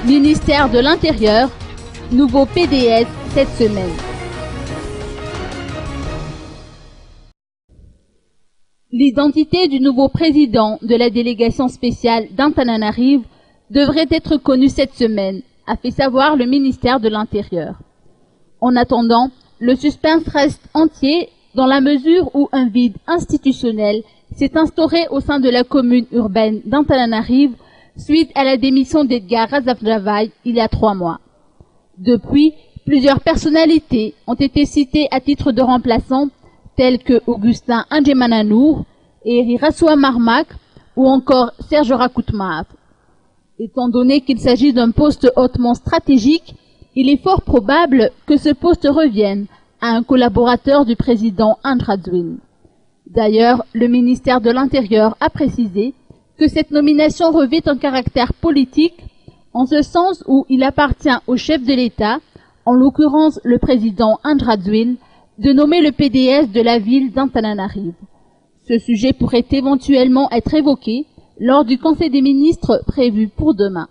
Ministère de l'Intérieur, nouveau PDS cette semaine. L'identité du nouveau président de la délégation spéciale d'Antananarive devrait être connue cette semaine, a fait savoir le ministère de l'Intérieur. En attendant, le suspense reste entier dans la mesure où un vide institutionnel s'est instauré au sein de la commune urbaine d'Antananarive suite à la démission d'Edgar Razafjavaï il y a 3 mois. Depuis, plusieurs personnalités ont été citées à titre de remplaçants, tels que Augustin Andjemananour, Eri Rassoua Marmak ou encore Serge Rakoutmaaf. Étant donné qu'il s'agit d'un poste hautement stratégique, il est fort probable que ce poste revienne à un collaborateur du président Andradouine. D'ailleurs, le ministère de l'Intérieur a précisé que cette nomination revêt un caractère politique, en ce sens où il appartient au chef de l'État, en l'occurrence le président Andradouine, de nommer le PDS de la ville d'Antananarive. Ce sujet pourrait éventuellement être évoqué lors du Conseil des ministres prévu pour demain.